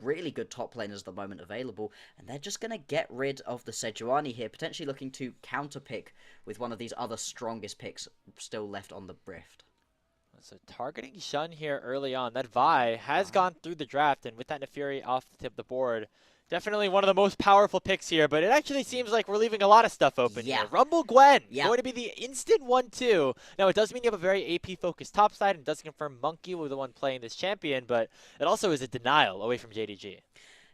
really good top laners at the moment available, and they're just going to get rid of the Sejuani here, potentially looking to counter pick with one of these other strongest picks still left on the Rift. So targeting Shun here early on. That Vi has gone through the draft, and with that Nefiri off the tip of the board, definitely one of the most powerful picks here, but it actually seems like we're leaving a lot of stuff open Yeah. here. Rumble Gwen, Yeah. going to be the instant 1-2. Now, it does mean you have a very AP-focused topside, and does confirm Monki will be the one playing this champion, but it also is a denial away from JDG.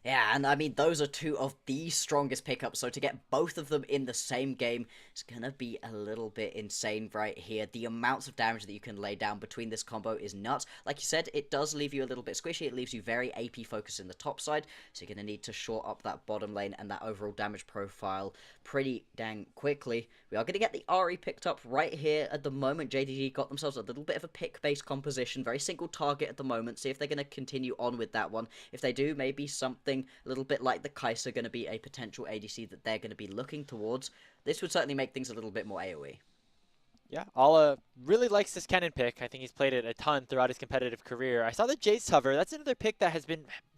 Yeah, and I mean, those are two of the strongest pickups, so to get both of them in the same game is going to be a little bit insane right here. The amounts of damage that you can lay down between this combo is nuts. Like you said, it does leave you a little bit squishy. It leaves you very AP focused in the top side, so you're going to need to short up that bottom lane and that overall damage profile pretty dang quickly. We are going to get the Ahri picked up right here at the moment. JDG got themselves a little bit of a pick-based composition, very single target at the moment. See if they're going to continue on with that one. If they do, maybe something a little bit like the Karis are going to be a potential ADC that they're going to be looking towards. This would certainly make things a little bit more AoE. Yeah, Ala really likes this Kennen pick. I think he's played it a ton throughout his competitive career. I saw the Jace hover. That's another pick that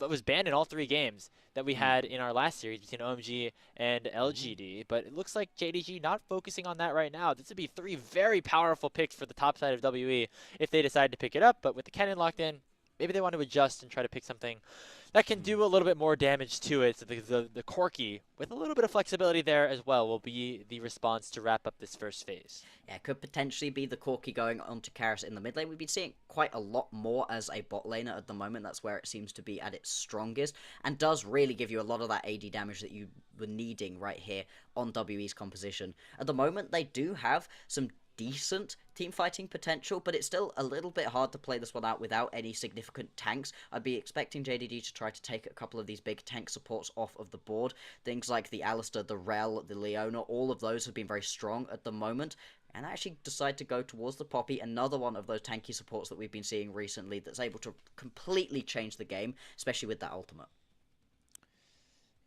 was banned in all 3 games that we had in our last series between OMG and LGD. But it looks like JDG not focusing on that right now. This would be 3 very powerful picks for the top side of WE if they decide to pick it up. But with the Kennen locked in, maybe they want to adjust and try to pick something that can do a little bit more damage to it. So the Corki, with a little bit of flexibility there as well, will be the response to wrap up this first phase. Yeah, it could potentially be the Corki going on to Karis in the mid lane. We've been seeing quite a lot more as a bot laner at the moment. That's where it seems to be at its strongest, and does really give you a lot of that AD damage that you were needing right here on WE's composition. At the moment, they do have some decent team fighting potential, but it's still a little bit hard to play this one out without any significant tanks. I'd be expecting JDG to try to take a couple of these big tank supports off of the board. Things like the Alistar, the Rel, the Leona, all of those have been very strong at the moment. And I actually decide to go towards the Poppy, another one of those tanky supports that we've been seeing recently that's able to completely change the game, especially with that ultimate.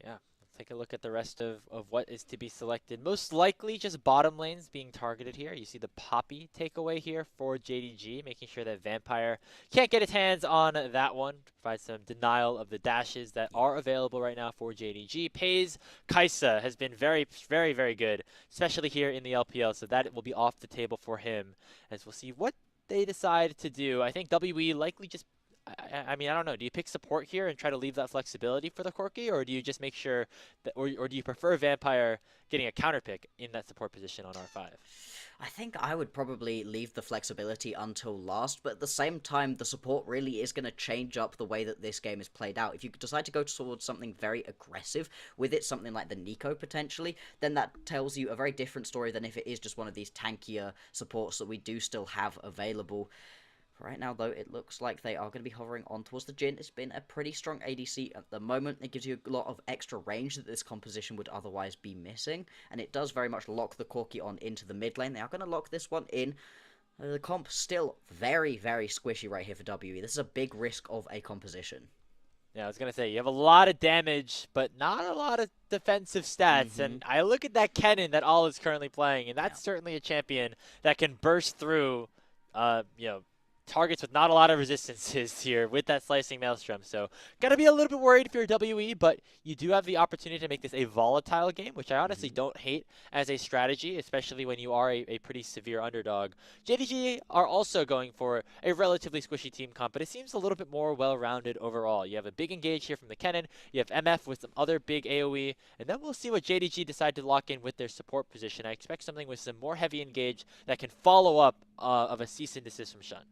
Yeah. Take a look at the rest of what is to be selected. Most likely just bottom lanes being targeted here. You see the Poppy takeaway here for JDG, making sure that Vampire can't get its hands on that one. Provide some denial of the dashes that are available right now for JDG. Peyz Kaisa has been very, very, very good, especially here in the LPL, so that will be off the table for him, as we'll see what they decide to do. I think WE likely just I mean, I don't know. Do you pick support here and try to leave that flexibility for the Corki, or do you just make sure that, or do you prefer Vampire getting a counter pick in that support position on R5? I think I would probably leave the flexibility until last, but at the same time, the support really is going to change up the way that this game is played out. If you decide to go towards something very aggressive with it, something like the Nico potentially, then that tells you a very different story than if it is just one of these tankier supports that we do still have available. Right now, though, it looks like they are going to be hovering on towards the Jhin. It's been a pretty strong ADC at the moment. It gives you a lot of extra range that this composition would otherwise be missing. And it does very much lock the Corki on into the mid lane. They are going to lock this one in. The comp still very, very squishy right here for WE. This is a big risk of a composition. Yeah, I was going to say, you have a lot of damage, but not a lot of defensive stats. And I look at that Kennen that All is currently playing, and that's certainly a champion that can burst through, targets with not a lot of resistances here with that Slicing Maelstrom. So, gotta be a little bit worried if you're WE, but you do have the opportunity to make this a volatile game, which I honestly don't hate as a strategy, especially when you are a pretty severe underdog. JDG are also going for a relatively squishy team comp, but it seems a little bit more well-rounded overall. You have a big engage here from the Kennen, you have MF with some other big AoE, and then we'll see what JDG decide to lock in with their support position. I expect something with some more heavy engage that can follow up of a cease and desist from Shun.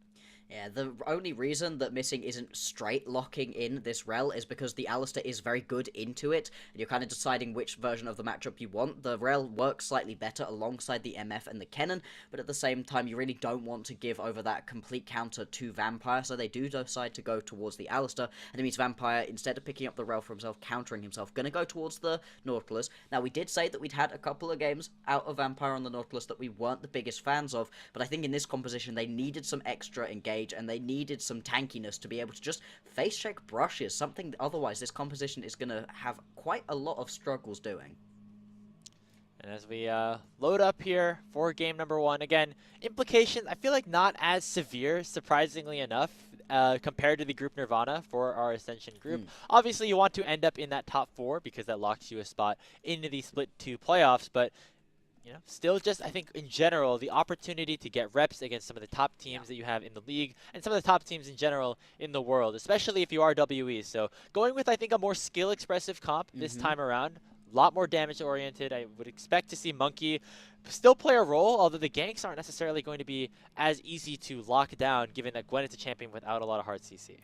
Yeah, the only reason that Missing isn't straight locking in this Rel is because the Alistar is very good into it, and you're kind of deciding which version of the matchup you want. The Rel works slightly better alongside the MF and the Kennen, but at the same time, you really don't want to give over that complete counter to Vampire, so they do decide to go towards the Alistar, and it means Vampire, instead of picking up the Rel for himself, countering himself, gonna go towards the Nautilus. Now, we did say that we'd had a couple of games out of Vampire on the Nautilus that we weren't the biggest fans of, but I think in this composition, they needed some extra engage, and they needed some tankiness to be able to just face check brushes, something that otherwise this composition is going to have quite a lot of struggles doing. And as we load up here for game number 1, again, implications, I feel like not as severe, surprisingly enough. compared to the group Nirvana for our Ascension group. Obviously, you want to end up in that top 4 because that locks you a spot into the Split 2 playoffs, but you know, still just, I think, in general, the opportunity to get reps against some of the top teams that you have in the league and some of the top teams in general in the world, especially if you are WE. So going with, I think, a more skill-expressive comp this time around, a lot more damage-oriented. I would expect to see Monki still play a role, although the ganks aren't necessarily going to be as easy to lock down, given that Gwen is a champion without a lot of hard CC.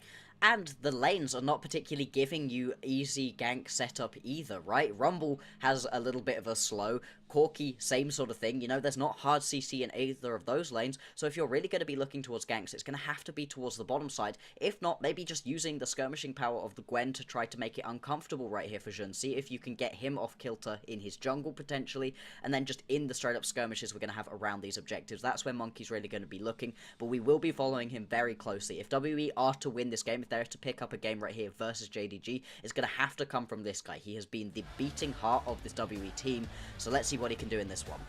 And the lanes are not particularly giving you easy gank setup either, right? Rumble has a little bit of a slow. Corki, same sort of thing. You know, there's not hard CC in either of those lanes. So if you're really going to be looking towards ganks, it's going to have to be towards the bottom side. If not, maybe just using the skirmishing power of the Gwen to try to make it uncomfortable right here for Jun. See if you can get him off kilter in his jungle, potentially. And then just in the straight-up skirmishes we're going to have around these objectives. That's where Monki's really going to be looking. But we will be following him very closely. If WE are to win this game, if they're to pick up a game right here versus JDG, it's going to have to come from this guy. He has been the beating heart of this WE team. So let's see what he can do in this one.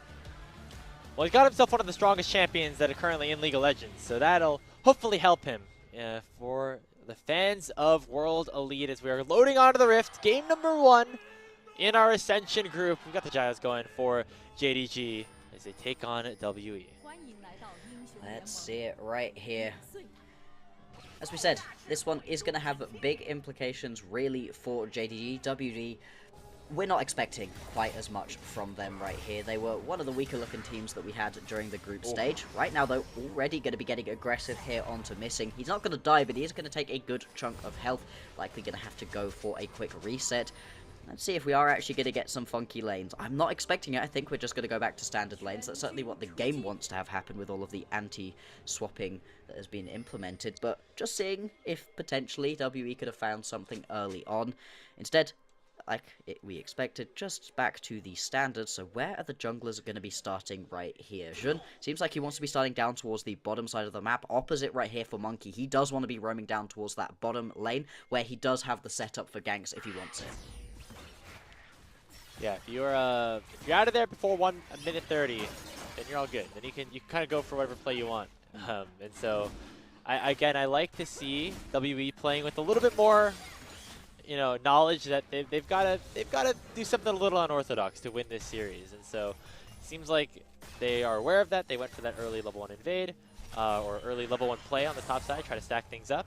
Well, he's got himself one of the strongest champions that are currently in League of Legends, so that'll hopefully help him for the fans of World Elite as we are loading onto the Rift. Game number 1 in our Ascension group. We've got the Gyos going for JDG as they take on WE. Let's see it right here. As we said, this one is going to have big implications really for JDG. WD, we're not expecting quite as much from them right here. They were one of the weaker looking teams that we had during the group stage. Right now, though, already going to be getting aggressive here onto Missing. He's not going to die, but he is going to take a good chunk of health. Likely going to have to go for a quick reset. Let's see if we are actually going to get some funky lanes. I'm not expecting it. I think we're just going to go back to standard lanes. That's certainly what the game wants to have happen with all of the anti-swapping that has been implemented. But just seeing if potentially WE could have found something early on. Instead, like we expected, just back to the standards. So where are the junglers going to be starting right here? Jun seems like he wants to be starting down towards the bottom side of the map. Opposite right here for Monki. He does want to be roaming down towards that bottom lane where he does have the setup for ganks if he wants it. Yeah, if you're out of there before 1 minute 30, then you're all good. Then you can kind of go for whatever play you want. And so, I like to see WE playing with a little bit more, you know, knowledge that they've got to do something a little unorthodox to win this series. And so, it seems like they are aware of that. They went for that early level 1 invade or early level 1 play on the top side, try to stack things up.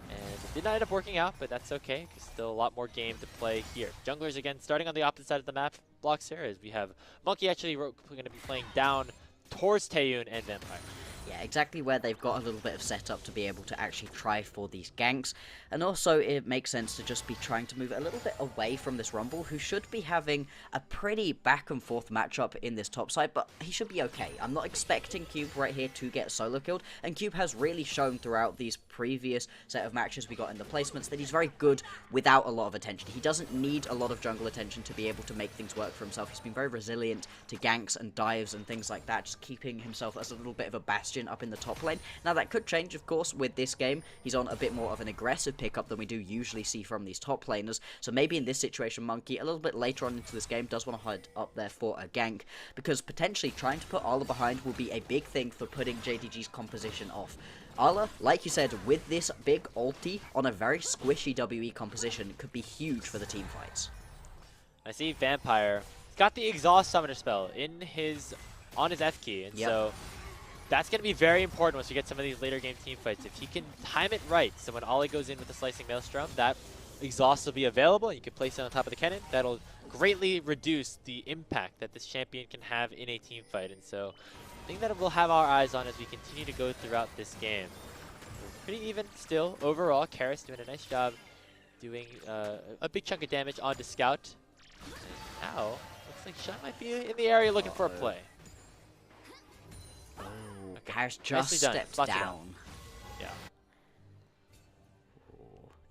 And it did not end up working out, but that's okay, because still a lot more game to play here. Junglers, again, starting on the opposite side of the map, Bloxer, as we have Monki actually going to be playing down towards Taeyoon and Vampire. Yeah, exactly where they've got a little bit of setup to be able to actually try for these ganks. And also, it makes sense to just be trying to move a little bit away from this Rumble, who should be having a pretty back and forth matchup in this top side, but he should be okay. I'm not expecting Cube right here to get solo killed, and Cube has really shown throughout these previous set of matches we got in the placements that he's very good without a lot of attention. He doesn't need a lot of jungle attention to be able to make things work for himself. He's been very resilient to ganks and dives and things like that, just keeping himself as a little bit of a bastion up in the top lane. Now that could change, of course, with this game. He's on a bit more of an aggressive pickup than we do usually see from these top laners. So maybe in this situation, Monki, a little bit later on into this game, does want to hide up there for a gank, because potentially trying to put Arla behind will be a big thing for putting JDG's composition off. Arla, like you said, with this big ulti on a very squishy WE composition, could be huge for the team fights. I see Vampire. He's got the exhaust summoner spell on his F key, and so that's going to be very important once you get some of these later game team fights. If he can time it right, so when Ollie goes in with the Slicing Maelstrom, that exhaust will be available. You can place it on top of the cannon. That'll greatly reduce the impact that this champion can have in a team fight. And so I think that we'll have our eyes on as we continue to go throughout this game. Pretty even still overall. Karis doing a nice job doing a big chunk of damage onto Scout. And now, looks like Shot might be in the area looking for a play. Karis just stepped down. Yeah.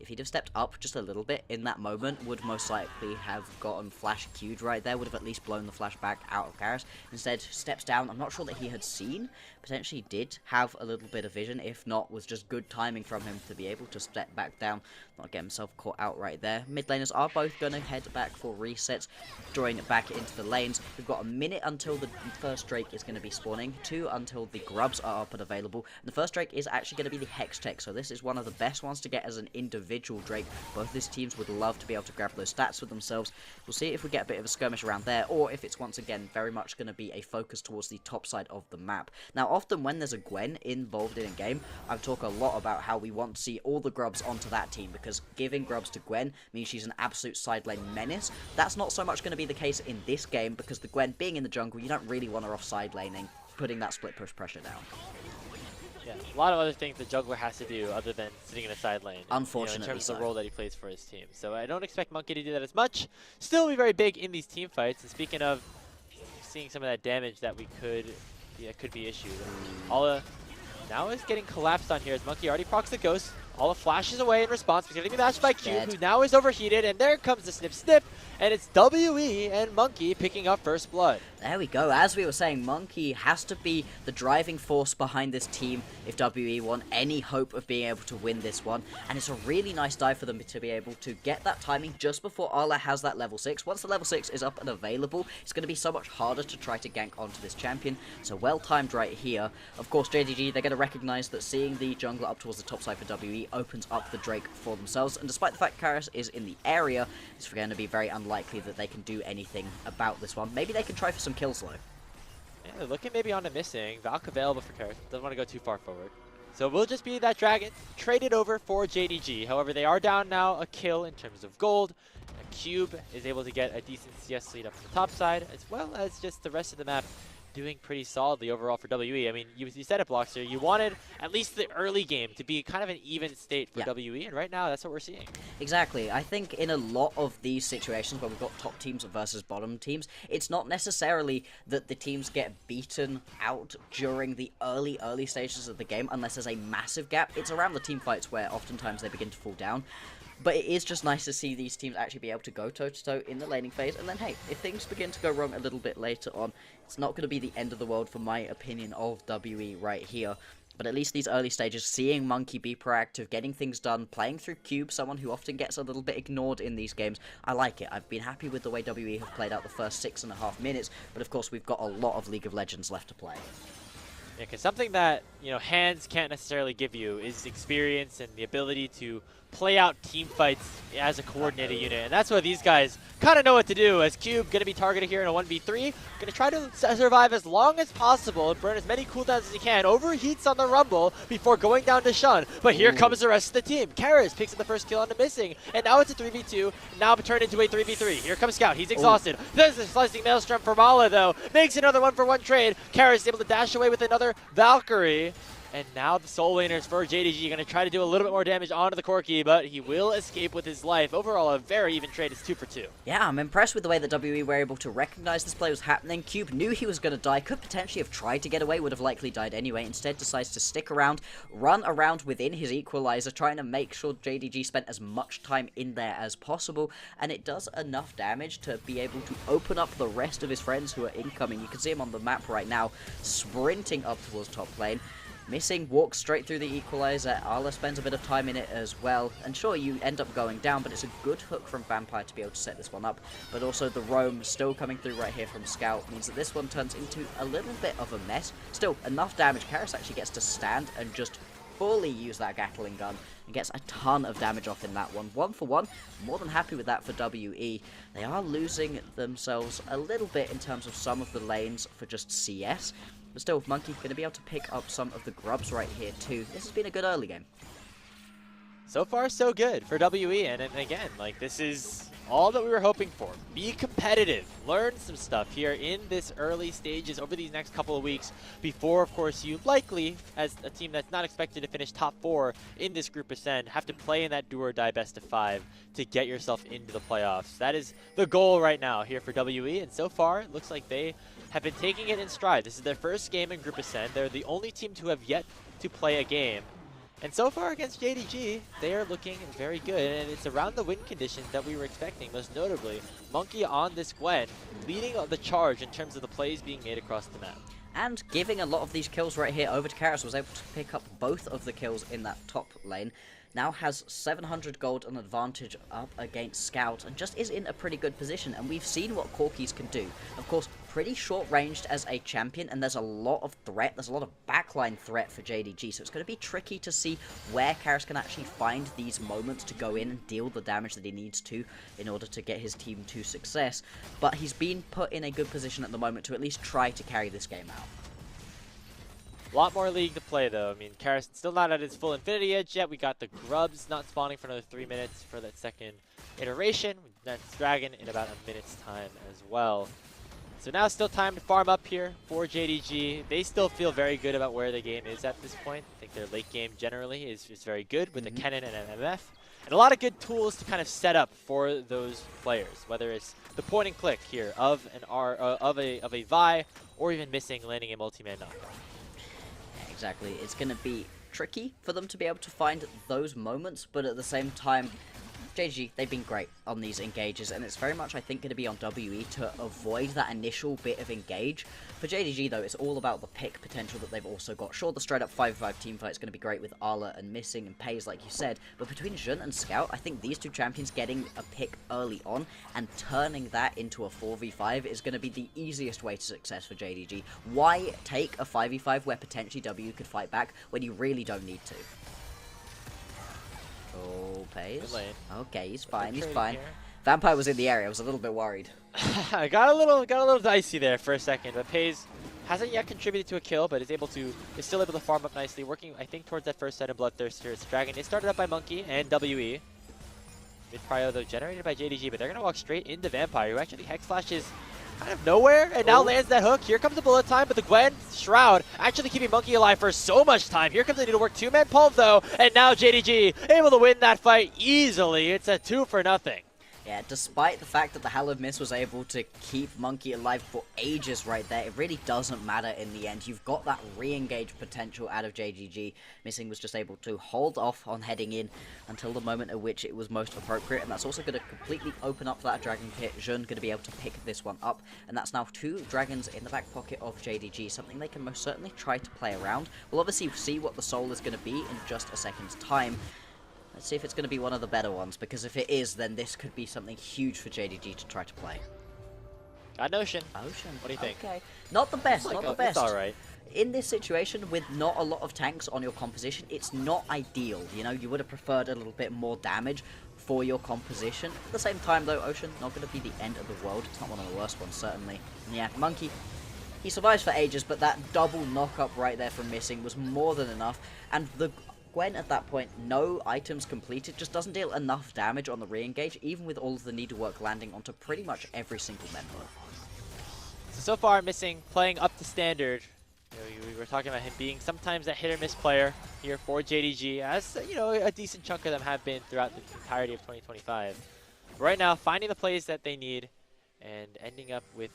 If he'd have stepped up just a little bit in that moment, would most likely have gotten flash queued right there, would have at least blown the flash back out of Karis. Instead, steps down. I'm not sure that he had seen potentially did have a little bit of vision, if not was just good timing from him to be able to step back down, not get himself caught out right there. Mid laners are both going to head back for resets, drawing it back into the lanes. We've got a minute until the first Drake is going to be spawning, 2 until the grubs are up and available, and the first Drake is actually going to be the Hex Tech, so this is one of the best ones to get as an individual Drake. Both these teams would love to be able to grab those stats for themselves. We'll see if we get a bit of a skirmish around there, or if it's once again very much going to be a focus towards the top side of the map. Now, often when there's a Gwen involved in a game, I talk a lot about how we want to see all the grubs onto that team, because giving grubs to Gwen means she's an absolute side lane menace. That's not so much going to be the case in this game, because the Gwen being in the jungle, you don't really want her off side laning, putting that split push pressure down. Yeah, a lot of other things the jungler has to do other than sitting in a side lane. Unfortunately, in terms of the role that he plays for his team. So I don't expect Monki to do that as much. Still be very big in these team fights. And speaking of seeing some of that damage that we could be issued. Alla now is getting collapsed on here as Monki already procs the ghost. Alla flashes away in response. He's going to be matched by Cube, who now is overheated, and there comes the snip snip, and it's WE and Monki picking up first blood. There we go. As we were saying, Monki has to be the driving force behind this team if WE want any hope of being able to win this one. And it's a really nice dive for them to be able to get that timing just before Alla has that level 6. Once the level 6 is up and available, it's going to be so much harder to try to gank onto this champion. So well timed right here. Of course, JDG, they're going to recognize that seeing the jungler up towards the top side for WE opens up the Drake for themselves. And despite the fact Karis is in the area, it's going to be very unlikely that they can do anything about this one. Maybe they can try for some kills though. Yeah, they're looking maybe on a missing. Valk available for Karis. Doesn't want to go too far forward. So we'll just be that dragon traded over for JDG. However, they are down now a kill in terms of gold. A Cube is able to get a decent CS lead up to the top side, as well as just the rest of the map doing pretty solidly overall for WE. I mean, you said it, Bloxer. You wanted at least the early game to be kind of an even state for WE, and right now that's what we're seeing. Exactly. I think in a lot of these situations where we've got top teams versus bottom teams, it's not necessarily that the teams get beaten out during the early stages of the game unless there's a massive gap. It's around the team fights where oftentimes they begin to fall down. But it is just nice to see these teams actually be able to go toe-to-toe in the laning phase. And then, hey, if things begin to go wrong a little bit later on, it's not going to be the end of the world for my opinion of WE right here. But at least these early stages, seeing Monki be proactive, getting things done, playing through Cube, someone who often gets a little bit ignored in these games, I like it. I've been happy with the way WE have played out the first 6.5 minutes. But of course, we've got a lot of League of Legends left to play. Yeah, because something that, hands can't necessarily give you is experience and the ability to play out team fights as a coordinated unit. And that's what these guys kind of know what to do. As Cube going to be targeted here in a 1v3, going to try to survive as long as possible and burn as many cooldowns as he can. Overheats on the Rumble before going down to Shun. But here comes the rest of the team. Karis picks up the first kill on the missing. And now it's a 3v2, now turned into a 3v3. Here comes Scout. He's exhausted. There's a slicing maelstrom for Mala, though. Makes another 1-for-1 trade. Karis able to dash away with another Valkyrie. And now the soul laners for JDG are going to try to do a little bit more damage onto the Corki, but he will escape with his life. Overall, a very even trade. It's 2 for 2. Yeah, I'm impressed with the way that WE were able to recognize this play was happening. Cube knew he was going to die, could potentially have tried to get away, would have likely died anyway. Instead, decides to stick around, run around within his equalizer, trying to make sure JDG spent as much time in there as possible. And it does enough damage to be able to open up the rest of his friends who are incoming. You can see him on the map right now, sprinting up towards top lane. Missing, walks straight through the equalizer. Alla spends a bit of time in it as well. And sure, you end up going down, but it's a good hook from Vampire to be able to set this one up. But also the roam still coming through right here from Scout means that this one turns into a little bit of a mess. Still, enough damage. Karis actually gets to stand and just fully use that Gatling gun and gets a ton of damage off in that one. 1-for-1, more than happy with that for WE. They are losing themselves a little bit in terms of some of the lanes for just CS. But still, Monki going to be able to pick up some of the grubs right here too. This has been a good early game. So far, so good for WE. And again, this is all that we were hoping for. Be competitive. Learn some stuff here in this early stages over these next couple of weeks before, of course, you likely, as a team that's not expected to finish top 4 in this Group Ascend, have to play in that do or die best of 5 to get yourself into the playoffs. That is the goal right now here for WE. And so far, it looks like they have been taking it in stride. This is their first game in Group Ascend. They're the only team to have yet to play a game. And so far against JDG, they are looking very good, and it's around the win conditions that we were expecting, most notably Monki on this Gwen, leading the charge in terms of the plays being made across the map. and giving a lot of these kills right here over to Karis. Was able to pick up both of the kills in that top lane. Now has 700 gold and advantage up against Scout, and just is in a pretty good position, and we've seen what Corkis can do. Of course, pretty short-ranged as a champion, and there's a lot of threat, there's a lot of backline threat for JDG, so it's going to be tricky to see where Karis can actually find these moments to go in and deal the damage that he needs to in order to get his team to success, but he's been put in a good position at the moment to at least try to carry this game out. A lot more League to play, though. I mean, Karis still not at his full Infinity Edge yet. We got the Grubs not spawning for another 3 minutes for that second iteration. That's Dragon in about a minute's time as well. So now still time to farm up here for JDG. They still feel very good about where the game is at this point. I think their late game generally is very good with a Kennen and an MF. And a lot of good tools to kind of set up for those players, whether it's the point and click here of an of a Vi, or even missing landing a multi-man knockout. Exactly. It's going to be tricky for them to be able to find those moments, but at the same time, JDG, they've been great on these engages, and it's very much, I think, going to be on WE to avoid that initial bit of engage. For JDG, though, it's all about the pick potential that they've also got. Sure, the straight-up 5v5 teamfight is going to be great with Arla and Missing and Peyz, like you said, but between Jun and Scout, I think these two champions getting a pick early on and turning that into a 4v5 is going to be the easiest way to success for JDG. Why take a 5v5 where potentially W could fight back when you really don't need to? Oh, Peyz. Okay, he's fine, he's fine. Here. Vampire was in the area, I was a little bit worried. I got a little dicey there for a second, but Peyz hasn't yet contributed to a kill, but is still able to farm up nicely, working, I think, towards that first set of Bloodthirst here. It's Dragon is started up by Monki and WE. Mid prio, though, generated by JDG, but they're going to walk straight into Vampire, who actually Hex Flashes out of nowhere, and now lands that hook. Here comes the bullet time, but the Gwen Shroud actually keeping Monki alive for so much time. Here comes the Needlework 2-man pulp, though, and now JDG able to win that fight easily. It's a 2-0. Yeah, despite the fact that the Hallowed Mist was able to keep Monki alive for ages right there, it really doesn't matter in the end. You've got that re-engage potential out of JDG. Missing was just able to hold off on heading in until the moment at which it was most appropriate, and that's also going to completely open up that Dragon pit. Jun going to be able to pick this one up, and that's now 2 Dragons in the back pocket of JDG, something they can most certainly try to play around. We'll obviously see what the Soul is going to be in just a second's time. Let's see if it's going to be one of the better ones, because if it is, then this could be something huge for JDG to try to play. Got Ocean. Ocean. What do you think? Okay. Not the best, not the best. It's alright. In this situation, with not a lot of tanks on your composition, it's not ideal. You know, you would have preferred a little bit more damage for your composition. At the same time, though, Ocean, not going to be the end of the world. It's not one of the worst ones, certainly. And yeah, Monki, he survives for ages, but that double knock-up right there from Missing was more than enough. And the Gwen at that point, no items completed, just doesn't deal enough damage on the re-engage, even with all of the needlework landing onto pretty much every single member. So far, Missing playing up to standard. You know, we were talking about him being sometimes a hit-or-miss player here for JDG, as you know, a decent chunk of them have been throughout the entirety of 2025. But right now, finding the plays that they need and ending up with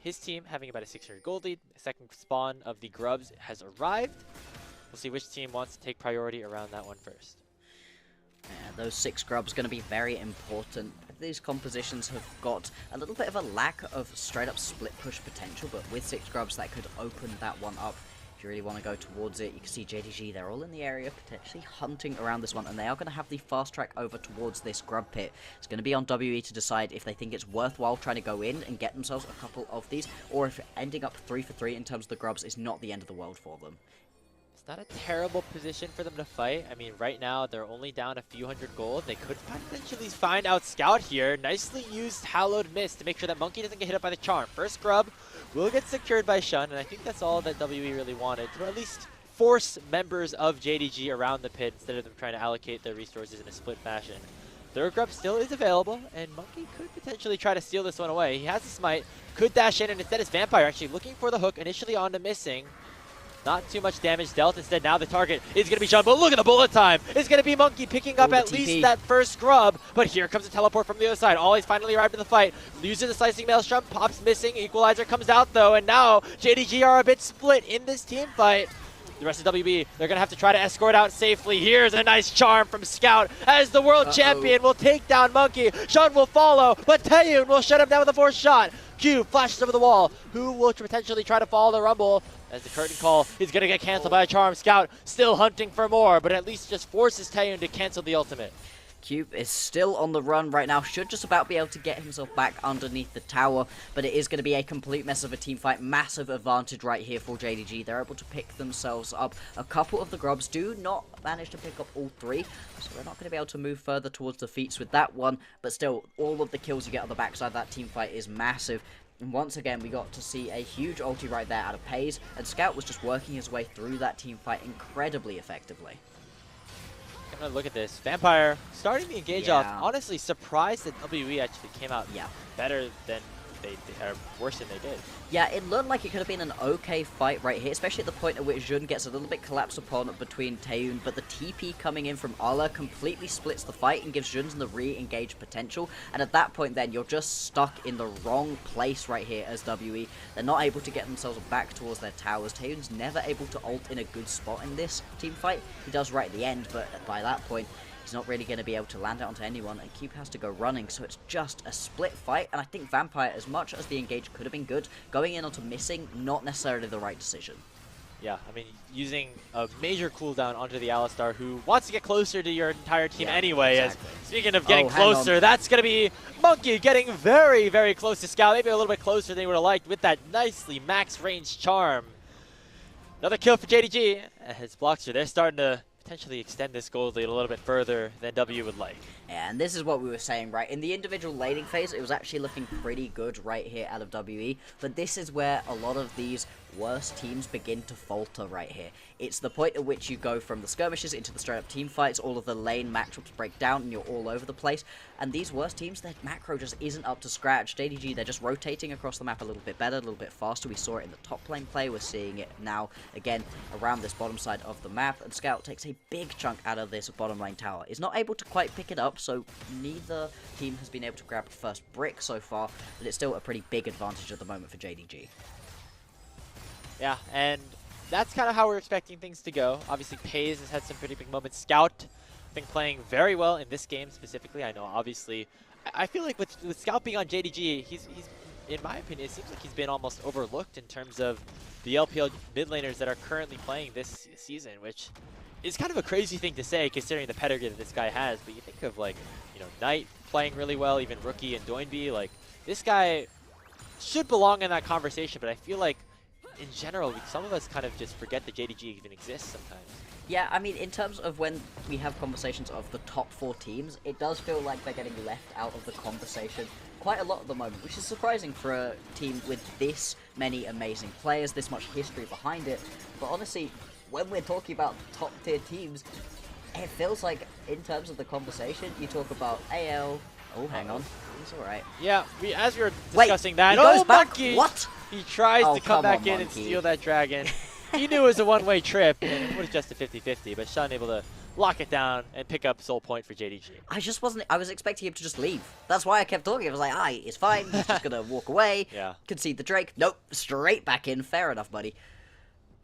his team having about a 600 gold lead. The second spawn of the Grubs has arrived. We'll see which team wants to take priority around that one first. Yeah, those 6 Grubs going to be very important. These compositions have got a little bit of a lack of straight-up split push potential, but with 6 Grubs that could open that one up. If you really want to go towards it, you can see JDG, they're all in the area, potentially hunting around this one, and they are going to have the fast track over towards this Grub pit. It's going to be on WE to decide if they think it's worthwhile trying to go in and get themselves a couple of these, or if ending up 3 for 3 in terms of the Grubs is not the end of the world for them. It's not a terrible position for them to fight. I mean, right now, they're only down a few hundred gold. They could potentially find out Scout here. Nicely used Hallowed Mist to make sure that Monki doesn't get hit up by the Charm. First Grub will get secured by Shun, and I think that's all that WE really wanted, to at least force members of JDG around the pit instead of them trying to allocate their resources in a split fashion. Third Grub still is available, and Monki could potentially try to steal this one away. He has the smite, could dash in, and instead it's Vampire actually looking for the hook initially onto Missing. Not too much damage dealt. Instead, now the target is going to be Shun. But look at the bullet time. It's going to be Monki picking up at least that first Grub. But here comes a teleport from the other side. Always finally arrived in the fight. Uses the slicing maelstrom. Pops Missing. Equalizer comes out, though. And now JDG are a bit split in this team fight. The rest of WB, they're going to have to try to escort out safely. Here's a nice charm from Scout as the world champion will take down Monki. Shun will follow, but Taeyoon will shut him down with a forced shot. Q flashes over the wall. Who will potentially try to follow the rumble? as the curtain call is going to get canceled by a Charm. Scout still hunting for more, but at least just forces Taeyoon to cancel the ultimate. Cube is still on the run right now, should just about be able to get himself back underneath the tower, but it is going to be a complete mess of a team fight. Massive advantage right here for JDG. They're able to pick themselves up. A couple of the grubs do not manage to pick up all three, so they're not going to be able to move further towards defeats with that one, but still, all of the kills you get on the backside of that team fight is massive. And once again, we got to see a huge ulti right there out of Peyz, and Scout was just working his way through that team fight incredibly effectively. Look at this. Vampire starting the engage off. Honestly, surprised that WE actually came out better than they or worse than they did. Yeah, it looked like it could have been an okay fight right here, especially at the point at which Jun gets a little bit collapsed upon between Taeyoon, but the TP coming in from Ala completely splits the fight and gives Jun the re-engage potential, and at that point then, you're just stuck in the wrong place right here as WE. They're not able to get themselves back towards their towers. Taeyoon's never able to ult in a good spot in this team fight. He does right at the end, but by that point, he's not really going to be able to land it onto anyone, and Cube has to go running, so it's just a split fight, and I think Vampire, as much as the engage could have been good, going in onto missing, not necessarily the right decision. Yeah, I mean, using a major cooldown onto the Alistar, who wants to get closer to your entire team anyway. Exactly. As speaking of getting closer, that's going to be Monki getting very, very close to Scout, maybe a little bit closer than they would have liked with that nicely max range charm. Another kill for JDG, as Bloxer, they're starting to potentially extend this gold lead a little bit further than W would like. And this is what we were saying, right? In the individual laning phase, it was actually looking pretty good right here out of WE, but this is where a lot of these worst teams begin to falter right here. It's the point at which you go from the skirmishes into the straight-up team fights, all of the lane matchups break down, and you're all over the place, and these worst teams, their macro just isn't up to scratch. JDG, they're just rotating across the map a little bit better, a little bit faster. We saw it in the top lane play, we're seeing it now, again, around this bottom side of the map, and Scout takes a big chunk out of this bottom lane tower. Is not able to quite pick it up, so neither team has been able to grab the first brick so far, but it's still a pretty big advantage at the moment for JDG. Yeah, and that's kind of how we're expecting things to go. Obviously, Peyz has had some pretty big moments. Scout been playing very well in this game specifically. I know, obviously, I feel like with Scout being on JDG, he's in my opinion, it seems like he's been almost overlooked in terms of the LPL mid laners that are currently playing this season, which is kind of a crazy thing to say considering the pedigree that this guy has. But you think of, like, you know, Knight playing really well, even Rookie and Doinby. Like, this guy should belong in that conversation, but I feel like in general, some of us kind of just forget that JDG even exists sometimes. Yeah, I mean, in terms of when we have conversations of the top 4 teams, it does feel like they're getting left out of the conversation quite a lot at the moment, which is surprising for a team with this many amazing players, this much history behind it. But honestly, when we're talking about top tier teams, it feels like in terms of the conversation, you talk about AL. Oh, hang on. He's alright. Yeah, as we were discussing that. He goes back. Monki! What? He tries to come back in Monki. and steal that dragon. He knew it was a one-way trip, and it was just a 50-50, but Sean able to lock it down and pick up soul point for JDG. I was expecting him to just leave. That's why I kept talking. I was like, it's fine. He's just going to walk away. Yeah. Concede the Drake. Nope. Straight back in. Fair enough, buddy.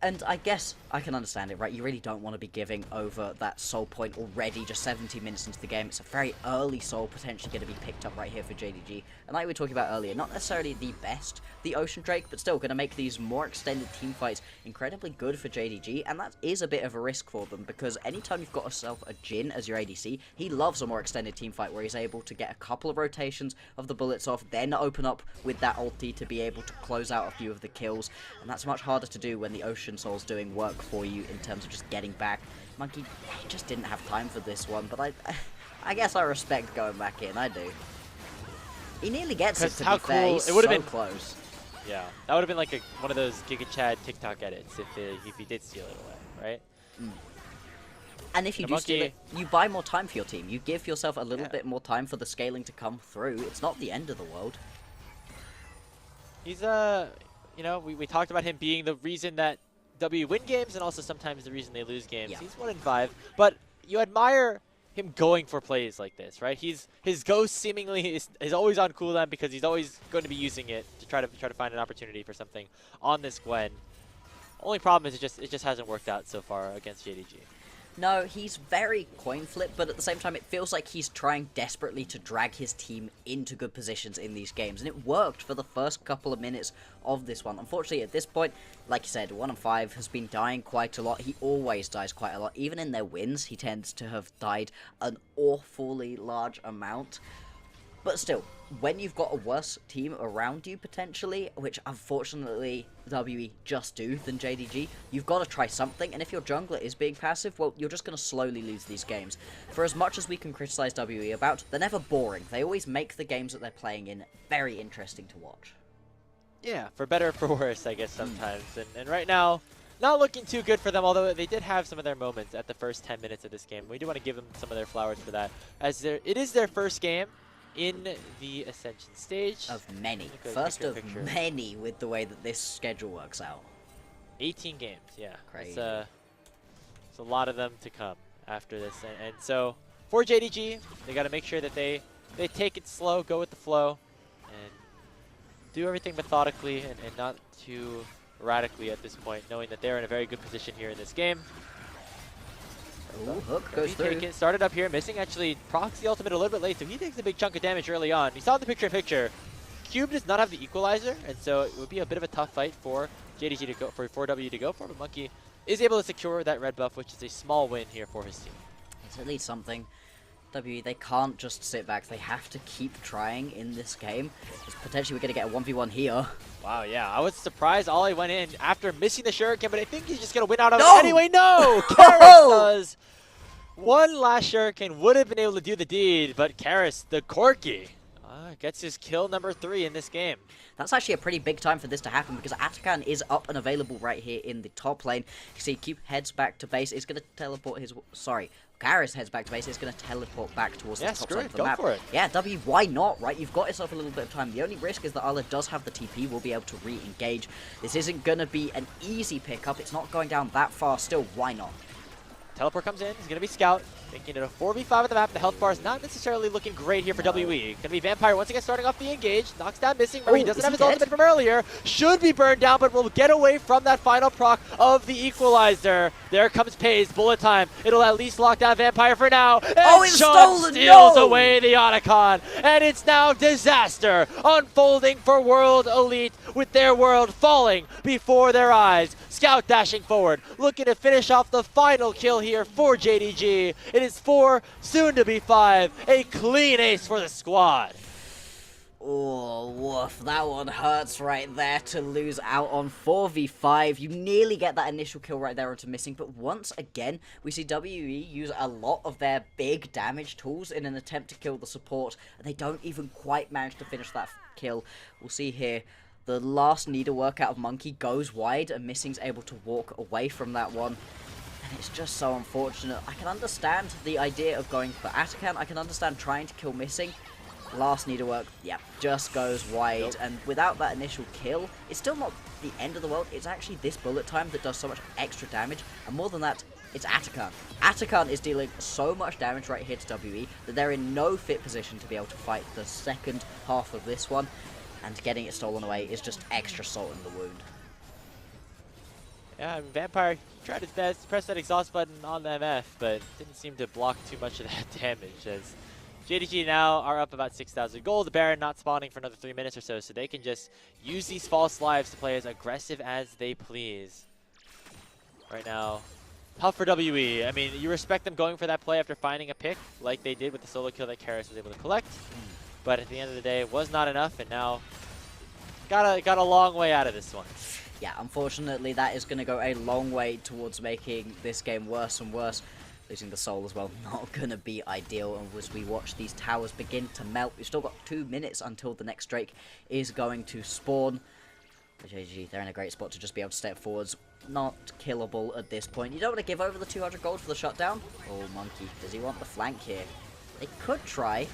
And I guess I can understand it, right? You really don't want to be giving over that soul point already, just 17 minutes into the game. It's a very early soul, potentially going to be picked up right here for JDG. And like we were talking about earlier, not necessarily the best, the Ocean Drake, but still going to make these more extended team fights incredibly good for JDG. And that is a bit of a risk for them, because anytime you've got yourself a Jhin as your ADC, he loves a more extended team fight where he's able to get a couple of rotations of the bullets off, then open up with that ulti to be able to close out a few of the kills. And that's much harder to do when the Ocean Soul's doing work for you in terms of just getting back. Monki just didn't have time for this one, but I guess I respect going back in. I do. He nearly gets it, to be fair. He's so close. Yeah, that would have been like one of those Giga Chad TikTok edits if he did steal it away, right? Mm. And if you do steal it, you buy more time for your team. You give yourself a little bit more time for the scaling to come through. It's not the end of the world. He's you know, we talked about him being the reason that W win games and also sometimes the reason they lose games. Yeah. He's 1-5, but you admire him going for plays like this, right? His ghost seemingly is always on cooldown because he's always going to be using it to try to find an opportunity for something on this Gwen. Only problem is it just hasn't worked out so far against JDG. No, he's very coin flip, but at the same time it feels like he's trying desperately to drag his team into good positions in these games, and it worked for the first couple of minutes of this one. Unfortunately, at this point, like you said, 1-5 has been dying quite a lot. He always dies quite a lot. Even in their wins, he tends to have died an awfully large amount. But still, when you've got a worse team around you, potentially, which unfortunately WE just do than JDG, you've got to try something, and if your jungler is being passive, well, you're just going to slowly lose these games. For as much as we can criticize WE about, they're never boring. They always make the games that they're playing in very interesting to watch. Yeah, for better or for worse, I guess, sometimes. And right now, not looking too good for them, although they did have some of their moments at the first 10 minutes of this game. We do want to give them some of their flowers for that, as it is their first game in the Ascension stage. Of many. First of many with the way that this schedule works out. 18 games, yeah. Crazy. It's a lot of them to come after this. And so, for JDG, they got to make sure that they take it slow, go with the flow, and do everything methodically and not too radically at this point, knowing that they're in a very good position here in this game. Ooh, hook goes through. Started up here, missing actually procs the ultimate a little bit late, so he takes a big chunk of damage early on. You saw the picture-in-picture. Cube does not have the equalizer, and so it would be a bit of a tough fight for JDG to go for 4W to go for, but Monki is able to secure that red buff, which is a small win here for his team. It's at least something. WE, they can't just sit back. They have to keep trying in this game. Because potentially we're going to get a 1v1 here. Wow, yeah. I was surprised Ollie went in after missing the shuriken, but I think he's just going to win out of it anyway. No! Karis does. One last shuriken would have been able to do the deed, but Karis, the Corky, gets his kill number 3 in this game. That's actually a pretty big time for this to happen because Atakan is up and available right here in the top lane. You see, Cube heads back to base. It's going to teleport his... Sorry. Karis heads back to base. It's going to teleport back towards the top side of the map. For it. Yeah, W, why not, right? You've got yourself a little bit of time. The only risk is that Ala does have the TP. We'll be able to re-engage. This isn't going to be an easy pickup. It's not going down that far. Still, why not? Teleport comes in. He's going to be Scout. Making it a 4v5 at the map. The health bar is not necessarily looking great here for WE. Going to be Vampire once again starting off the engage. Knocks down Missing. Remember, he doesn't have his ultimate from earlier. Should be burned down, but will get away from that final proc of the equalizer. There comes Peyz. Bullet time. It'll at least lock down Vampire for now. And it's stolen! Steals away the Otacon. And it's now disaster unfolding for World Elite with their world falling before their eyes. Scout dashing forward, looking to finish off the final kill here for JDG. It is 4, soon to be 5. A clean ace for the squad. Oh, woof. That one hurts right there to lose out on 4v5. You nearly get that initial kill right there onto Missing, but once again, we see WE use a lot of their big damage tools in an attempt to kill the support, and they don't even quite manage to finish that kill. We'll see here. The last needlework out of Monki goes wide, and Missing's able to walk away from that one. And it's just so unfortunate. I can understand the idea of going for Atakan. I can understand trying to kill Missing. Last needlework, yeah, just goes wide. Nope. And without that initial kill, it's still not the end of the world. It's actually this bullet time that does so much extra damage. And more than that, it's Atakan. Atakan is dealing so much damage right here to WE that they're in no fit position to be able to fight the second half of this one. And getting it stolen away is just extra salt in the wound. Yeah, I mean, Vampire tried his best to press that exhaust button on the MF, but didn't seem to block too much of that damage, as JDG now are up about 6,000 gold. The Baron not spawning for another 3 minutes or so, so they can just use these false lives to play as aggressive as they please. Right now, tough for WE. I mean, you respect them going for that play after finding a pick, like they did with the solo kill that Karis was able to collect. But at the end of the day, it was not enough, and now got a long way out of this one. Yeah, unfortunately, that is going to go a long way towards making this game worse and worse. Losing the soul as well, not going to be ideal. And as we watch these towers begin to melt, we've still got 2 minutes until the next Drake is going to spawn. But JDG, they're in a great spot to just be able to step forwards. Not killable at this point. You don't want to give over the 200 gold for the shutdown. Oh, Monki, does he want the flank here? They could try.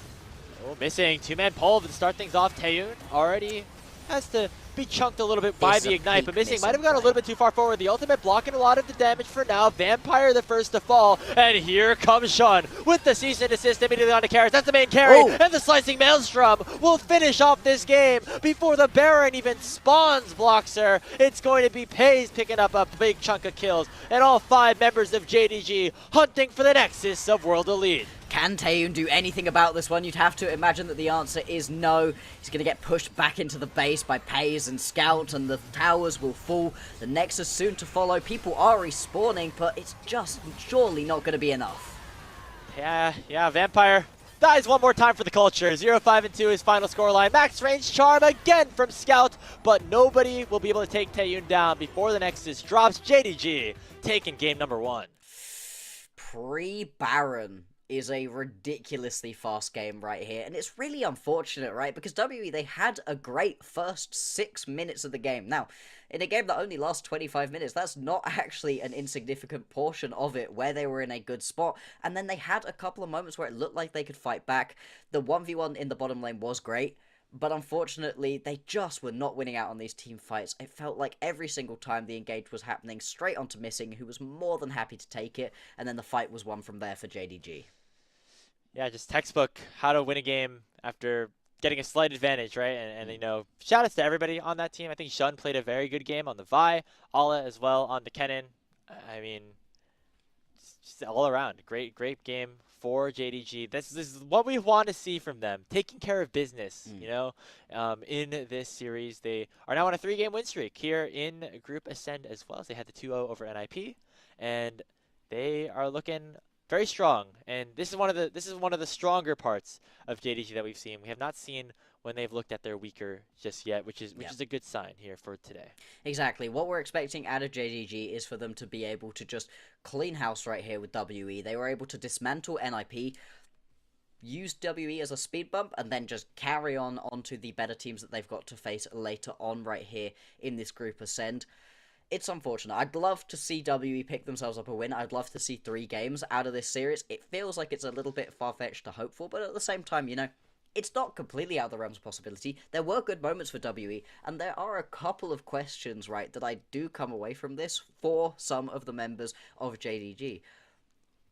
Oh, Missing. 2-man pull to start things off. Taeyoon already has to be chunked a little bit by the Ignite, but Missing might have gone a right? little bit too far forward. The ultimate blocking a lot of the damage for now. Vampire the first to fall, and here comes Sean with the cease and desist immediately onto Karis. That's the main carry, and the slicing Maelstrom will finish off this game before the Baron even spawns Bloxer. It's going to be Peyz picking up a big chunk of kills, and all 5 members of JDG hunting for the Nexus of World Elite. Can Taeyoon do anything about this one? You'd have to imagine that the answer is no. He's going to get pushed back into the base by Peyz and Scout, and the towers will fall. The Nexus soon to follow. People are respawning, but it's just surely not going to be enough. Yeah, Vampire dies one more time for the culture. 0-5-2 his final scoreline. Max range charm again from Scout, but nobody will be able to take Taeyoon down before the Nexus drops. JDG taking game number 1. Pre-Baron is a ridiculously fast game right here, and it's really unfortunate, right? Because WE, they had a great first 6 minutes of the game. Now, in a game that only lasts 25 minutes, that's not actually an insignificant portion of it where they were in a good spot, and then they had a couple of moments where it looked like they could fight back. The 1v1 in the bottom lane was great, but unfortunately, they just were not winning out on these team fights. It felt like every single time the engage was happening straight onto Missing, who was more than happy to take it, and then the fight was won from there for JDG. Yeah, just textbook how to win a game after getting a slight advantage, right? And you know, shout outs to everybody on that team. I think Shun played a very good game on the Vi, Ala as well on the Kennen. I mean, just all around, great game for JDG. This is what we want to see from them, taking care of business, you know, in this series. They are now on a 3-game win streak here in Group Ascend as well, as they had the 2-0 over NIP, and they are looking very strong. And this is one of the stronger parts of JDG that we've seen. We have not seen when they've looked at their weaker just yet, which is a good sign here for today. Exactly. What we're expecting out of JDG is for them to be able to just clean house right here with WE. They were able to dismantle NIP, use WE as a speed bump, and then just carry on onto the better teams that they've got to face later on right here in this Group Ascend. It's unfortunate. I'd love to see WE pick themselves up a win. I'd love to see 3 games out of this series. It feels like it's a little bit far-fetched to hope for, but at the same time, you know, it's not completely out of the realms of possibility. There were good moments for WE, and there are a couple of questions, right, that I do come away from this for some of the members of JDG.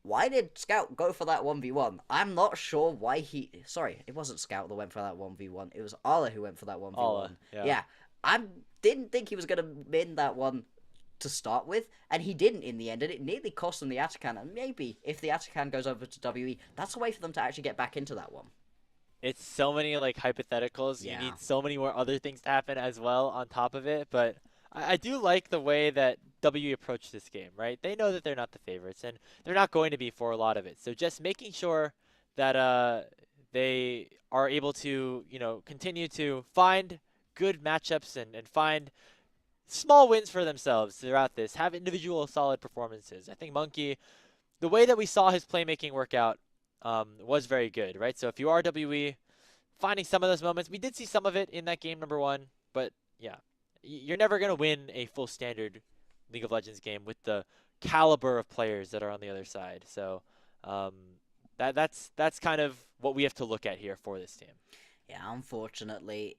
Why did Scout go for that 1v1? I'm not sure why he... Sorry, it wasn't Scout that went for that 1v1. It was Ala who went for that 1v1. Ala, yeah. I didn't think he was going to win that one to start with, and he didn't in the end, and it nearly cost them the Atakan, and maybe if the Atakan goes over to WE, that's a way for them to actually get back into that one. It's so many like hypotheticals. Yeah. You need so many more other things to happen as well on top of it, but I do like the way that WE approached this game, right? They know that they're not the favorites, and they're not going to be for a lot of it, so just making sure that they are able to, you know, continue to find good matchups and find small wins for themselves throughout this, have individual solid performances. I think Monki, the way that we saw his playmaking work out was very good, right? So if you are WE, finding some of those moments, we did see some of it in that game number 1, but yeah, you're never going to win a full standard League of Legends game with the caliber of players that are on the other side. So that's kind of what we have to look at here for this team. Yeah, unfortunately,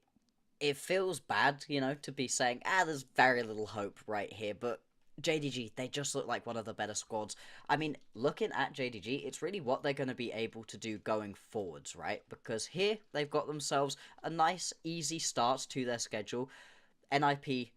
it feels bad, you know, to be saying, there's very little hope right here, but JDG, they just look like one of the better squads. I mean, looking at JDG, it's really what they're going to be able to do going forwards, right? Because here, they've got themselves a nice, easy start to their schedule. NIP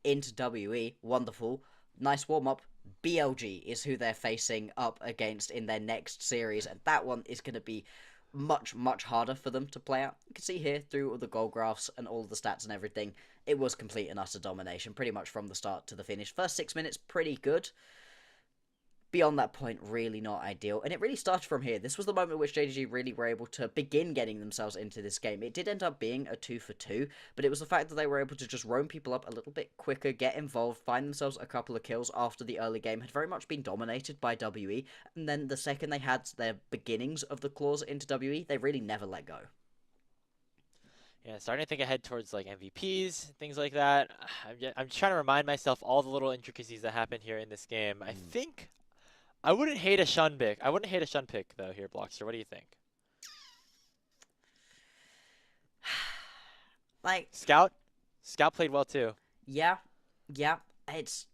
into WE, wonderful. Nice warm-up. BLG is who they're facing up against in their next series, and that one is going to be much, much harder for them to play out. You can see here through all the goal graphs and all the stats and everything, it was complete and utter domination pretty much from the start to the finish. First 6 minutes, pretty good. Beyond that point, really not ideal. And it really started from here. This was the moment in which JDG really were able to begin getting themselves into this game. It did end up being a 2-for-2, but it was the fact that they were able to just roam people up a little bit quicker, get involved, find themselves a couple of kills after the early game had very much been dominated by WE. And then the second they had their beginnings of the claws into WE, they really never let go. Yeah, starting to think ahead towards like MVPs, things like that. I'm trying to remind myself all the little intricacies that happened here in this game. I think I wouldn't hate a Shun pick. I wouldn't hate a Shun pick though here, Bloxer. What do you think? Like Scout Scout played well too. Yeah, yeah. It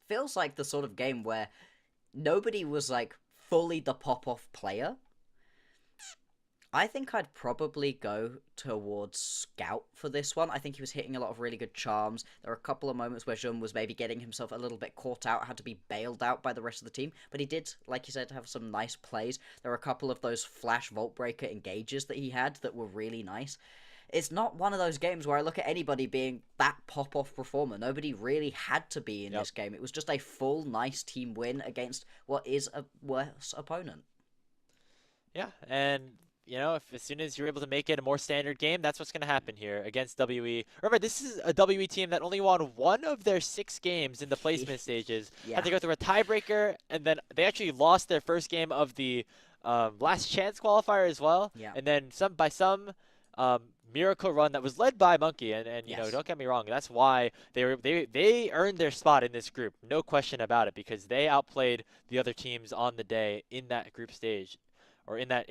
feels like the sort of game where nobody was like fully the pop-off player. I think I'd probably go towards Scout for this one. I think he was hitting a lot of really good charms. There were a couple of moments where Jun was maybe getting himself a little bit caught out, had to be bailed out by the rest of the team, but he did, like you said, have some nice plays. There were a couple of those flash Vault Breaker engages that he had that were really nice. It's not one of those games where I look at anybody being that pop-off performer. Nobody really had to be in this game. It was just a full, nice team win against what is a worse opponent. Yeah, and you know, if as soon as you're able to make it a more standard game, that's what's going to happen here against WE. Remember, this is a WE team that only won one of their 6 games in the placement stages. Yeah. Had to go through a tiebreaker, and then they actually lost their first game of the last chance qualifier as well. Yeah. And then by some miracle run that was led by Monki, and you know, don't get me wrong, that's why they earned their spot in this group, no question about it, because they outplayed the other teams on the day in that group stage, or in that